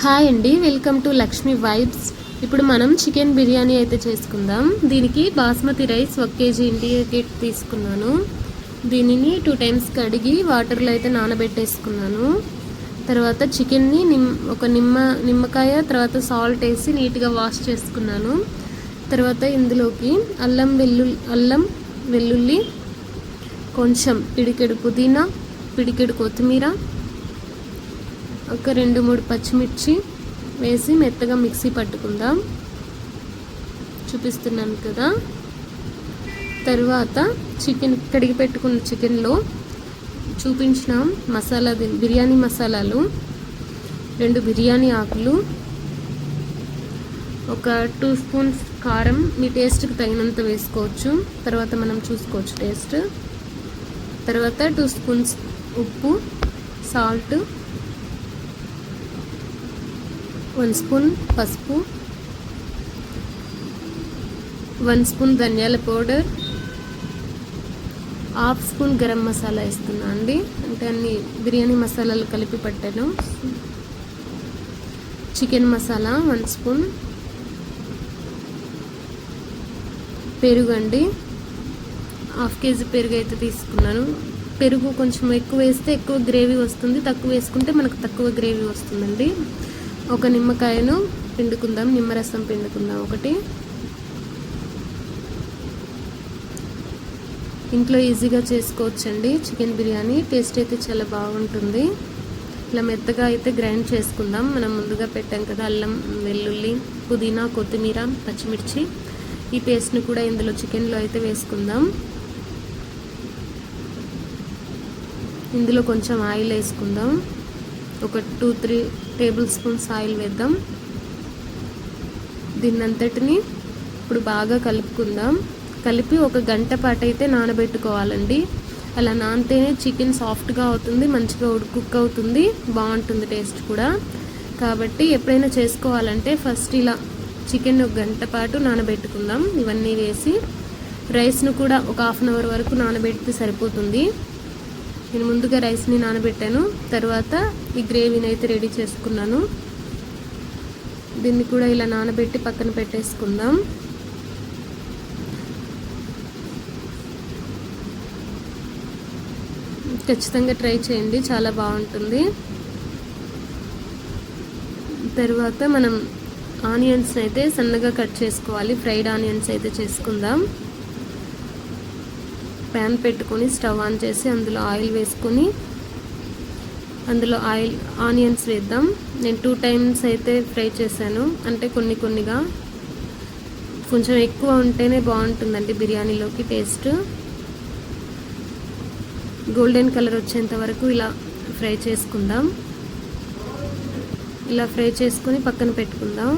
Hi అండి, welcome to Lakshmi vibes. ఇప్పుడు మనం చికెన్ బిర్యానీ అయితే చేసుకుందాం. దీనికి బాస్మతి రైస్ 1 kg ఇండియా తీసుకున్నాను. దీనిని 2 times కడిగి వాటర్లో అయితే నానబెట్టేసుకున్నాను. తర్వాత చికెన్ని ఒక నిమ్మకాయ తర్వాత సాల్ట్ వేసి నీట్గా వాష్ చేసుకున్నాను. తర్వాత ఇందులోకి అల్లం వెల్లుల్లి, కొంచెం పిడికెడు పుదీనా, పిడికెడు కొత్తిమీర, ఒక 2-3 పచ్చిమిర్చి వేసి మెత్తగా మిక్సీ పట్టుకుందాం. చూపిస్తున్నాను కదా. తర్వాత కడిగి పెట్టుకున్న చికెన్లో చూపించిన బిర్యానీ మసాలాలు, 2 బిర్యానీ ఆకులు, ఒక 2 స్పూన్స్ కారం, మీ టేస్ట్కి తగినంత వేసుకోవచ్చు. తర్వాత మనం చూసుకోవచ్చు టేస్ట్. తర్వాత 2 స్పూన్స్ ఉప్పు, సాల్ట్, 1 స్పూన్ పసుపు, 1 స్పూన్ ధనియాల పౌడర్, 1/2 స్పూన్ గరం మసాలా వేస్తున్నా అండి. అంటే అన్ని బిర్యానీ మసాలాలు కలిపి పట్టాను. చికెన్ మసాలా 1 స్పూన్, పెరుగు అండి, 1/2 kg పెరుగు అయితే తీసుకున్నాను. పెరుగు కొంచెం ఎక్కువ వేస్తే ఎక్కువ గ్రేవీ వస్తుంది, తక్కువ వేసుకుంటే మనకు తక్కువ గ్రేవీ వస్తుందండి. ఒక నిమ్మకాయను పిండుకుందాం, నిమ్మరసం పిండుకుందాం ఒకటి. ఇంట్లో ఈజీగా చేసుకోవచ్చండి చికెన్ బిర్యానీ. టేస్ట్ అయితే చాలా బాగుంటుంది. ఇలా మెత్తగా అయితే గ్రైండ్ చేసుకుందాం. మనం ముందుగా పెట్టాం కదా అల్లం వెల్లుల్లి, పుదీనా, కొత్తిమీర, పచ్చిమిర్చి, ఈ పేస్ట్ని కూడా ఇందులో చికెన్లో అయితే వేసుకుందాం. ఇందులో కొంచెం ఆయిల్ వేసుకుందాం. ఒక 2-3 టేబుల్ స్పూన్స్ ఆయిల్ వేద్దాం. దీన్నంతటిని ఇప్పుడు బాగా కలుపుకుందాం. కలిపి 1 గంట పాటు అయితే నానబెట్టుకోవాలండి. అలా నానితేనే చికెన్ సాఫ్ట్గా అవుతుంది, మంచిగా కుక్ అవుతుంది, బాగుంటుంది టేస్ట్ కూడా. కాబట్టి ఎప్పుడైనా చేసుకోవాలంటే ఫస్ట్ ఇలా చికెన్ 1 గంట పాటు నానబెట్టుకుందాం. ఇవన్నీ వేసి రైస్ను కూడా ఒక 1/2 hour వరకు నానబెడితే సరిపోతుంది. నేను ముందుగా రైస్ని నానబెట్టాను. తర్వాత ఈ గ్రేవీని అయితే రెడీ చేసుకున్నాను. దీన్ని కూడా ఇలా నానబెట్టి పక్కన పెట్టేసుకుందాం. ఖచ్చితంగా ట్రై చేయండి, చాలా బాగుంటుంది. తర్వాత మనం ఆనియన్స్ అయితే సన్నగా కట్ చేసుకోవాలి. ఫ్రైడ్ ఆనియన్స్ అయితే చేసుకుందాం. ప్యాన్ పెట్టుకొని స్టవ్ ఆన్ చేసి అందులో ఆయిల్ వేసుకొని అందులో ఆనియన్స్ వేద్దాం. నేను 2 times అయితే ఫ్రై చేశాను. అంటే కొన్నిగా కొంచెం ఎక్కువ ఉంటేనే బాగుంటుందండి బిర్యానీలోకి టేస్ట్. గోల్డెన్ కలర్ వచ్చేంత వరకు ఇలా ఫ్రై చేసుకుందాం. ఇలా ఫ్రై చేసుకొని పక్కన పెట్టుకుందాం.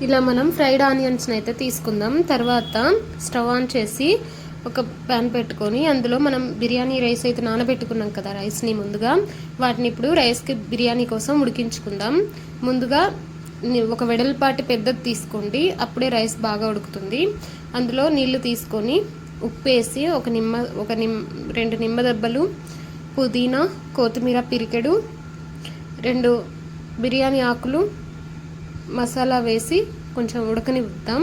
ఇలా మనం ఫ్రైడ్ ఆనియన్స్ని అయితే తీసుకుందాం. తర్వాత స్టవ్ ఆన్ చేసి ఒక ప్యాన్ పెట్టుకొని అందులో మనం బిర్యానీ రైస్ అయితే నానబెట్టుకున్నాం కదా రైస్ని ముందుగా, వాటిని ఇప్పుడు బిర్యానీ కోసం ఉడికించుకుందాం. ముందుగా ఒక వెడల్పాటి పెద్దది తీసుకోండి, అప్పుడే రైస్ బాగా ఉడుకుతుంది. అందులో నీళ్లు తీసుకొని ఉప్పు వేసి 2 నిమ్మ దెబ్బలు, పుదీనా, కొత్తిమీర పిరికెడు, 2 బిర్యానీ ఆకులు, మసాలా వేసి కొంచెం ఉడకనిద్దాం.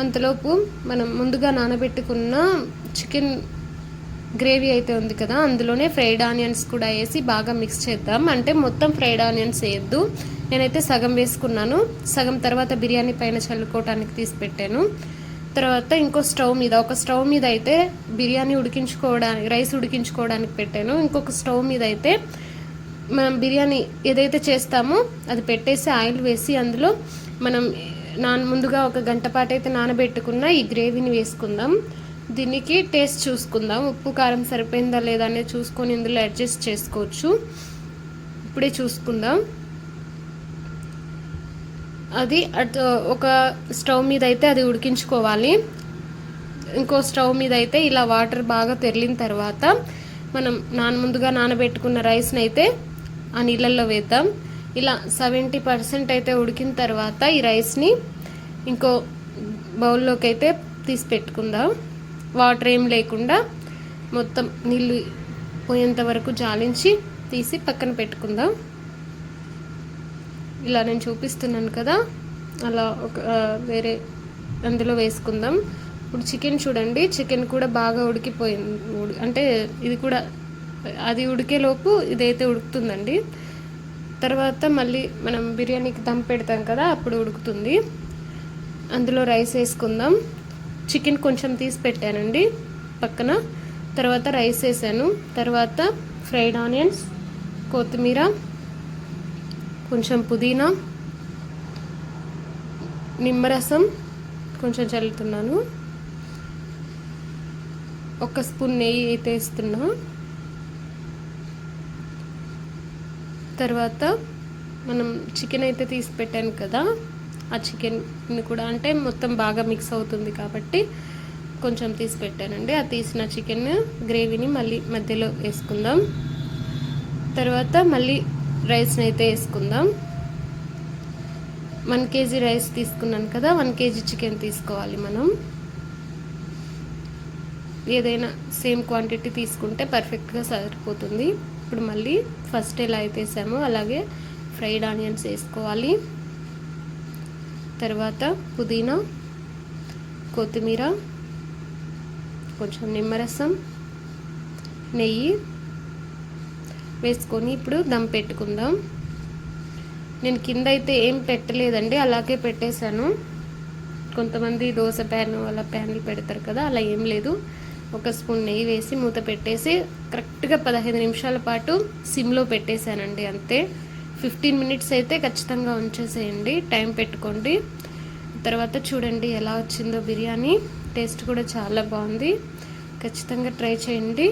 అంతలోపు మనం ముందుగా నానబెట్టుకున్న చికెన్ గ్రేవీ అయితే ఉంది కదా, అందులోనే ఫ్రైడ్ ఆనియన్స్ కూడా వేసి బాగా మిక్స్ చేద్దాం. అంటే మొత్తం ఫ్రైడ్ ఆనియన్స్ వేయద్దు, నేనైతే సగం వేసుకున్నాను. సగం తర్వాత బిర్యానీ పైన చల్లుకోవటానికి తీసి పెట్టాను. తర్వాత ఒక స్టవ్ మీద అయితే బిర్యానీ రైస్ ఉడికించుకోవడానికి పెట్టాను. ఇంకొక స్టవ్ మీద అయితే మనం బిర్యానీ ఏదైతే చేస్తామో అది పెట్టేసి ఆయిల్ వేసి అందులో మనం ముందుగా 1 గంట పాటు అయితే నానబెట్టుకున్న ఈ గ్రేవీని వేసుకుందాం. దీనికి టేస్ట్ చూసుకుందాం, ఉప్పు కారం సరిపోయిందా లేదా అనేది చూసుకొని ఇందులో అడ్జస్ట్ చేసుకోవచ్చు. ఇప్పుడే చూసుకుందాం. అది ఒక స్టవ్ మీద అయితే అది ఉడికించుకోవాలి. ఇంకో స్టవ్ మీద అయితే ఇలా వాటర్ బాగా తెరిలిన తర్వాత మనం ముందుగా నానబెట్టుకున్న రైస్ని అయితే ఆ నీళ్ళల్లో వేద్దాం. ఇలా 70% అయితే ఉడికిన తర్వాత ఈ రైస్ని ఇంకో బౌల్లోకి అయితే తీసి పెట్టుకుందాం. వాటర్ ఏం లేకుండా మొత్తం నీళ్ళు పోయేంత వరకు జాలించి తీసి పక్కన పెట్టుకుందాం. ఇలా నేను చూపిస్తున్నాను కదా, అలా ఒక వేరే అందులో వేసుకుందాం. ఇప్పుడు చికెన్ చూడండి, చికెన్ కూడా బాగా ఉడికిపోయింది. అంటే ఇది కూడా అది ఉడికేలోపు ఇదైతే ఉడుకుతుందండి. తర్వాత మళ్ళీ మనం బిర్యానీకి దమ్ పెడతాం కదా, అప్పుడు ఉడుకుతుంది. అందులో రైస్ వేసుకుందాం. చికెన్ కొంచెం తీసి పెట్టానండి పక్కన. తర్వాత రైస్ వేసాను. తర్వాత ఫ్రైడ్ ఆనియన్స్, కొత్తిమీర, కొంచెం పుదీనా, నిమ్మరసం కొంచెం చల్లుతున్నాను. 1 స్పూన్ నెయ్యి అయితే వేస్తున్నా. తర్వాత మనం చికెన్ అయితే తీసి పెట్టాను కదా, ఆ చికెన్ని కూడా అంటే మొత్తం బాగా మిక్స్ అవుతుంది కాబట్టి కొంచెం తీసి పెట్టానండి. ఆ తీసిన చికెన్ గ్రేవీని మళ్ళీ మధ్యలో వేసుకుందాం. తర్వాత మళ్ళీ రైస్ని అయితే వేసుకుందాం. 1 కేజీ రైస్ తీసుకున్నాను కదా, 1 కేజీ చికెన్ తీసుకోవాలి మనం. ఏదైనా సేమ్ క్వాంటిటీ తీసుకుంటే పర్ఫెక్ట్గా సరిపోతుంది. ఇప్పుడు మళ్ళీ ఫస్ట్ ఎలా అయితే వేసామో అలాగే ఫ్రైడ్ ఆనియన్స్ వేసుకోవాలి. తర్వాత పుదీనా, కొత్తిమీర, కొంచెం నిమ్మరసం, నెయ్యి వేసుకొని ఇప్పుడు దమ్ పెట్టుకుందాం. నేను కింద అయితే ఏం పెట్టలేదండి, అలాగే పెట్టేశాను. కొంతమంది దోశ ప్యాన్ అలా ప్యాన్లు పెడతారు కదా, అలా ఏం లేదు. 1 స్పూన్ నెయ్యి వేసి మూత పెట్టేసి కరెక్ట్గా 15 నిమిషాల పాటు సిమ్లో పెట్టేశానండి. అంతే. 15 మినిట్స్ అయితే ఖచ్చితంగా ఉంచేసేయండి, టైం పెట్టుకోండి. తర్వాత చూడండి ఎలా వచ్చిందో బిర్యానీ. టేస్ట్ కూడా చాలా బాగుంది. ఖచ్చితంగా ట్రై చేయండి.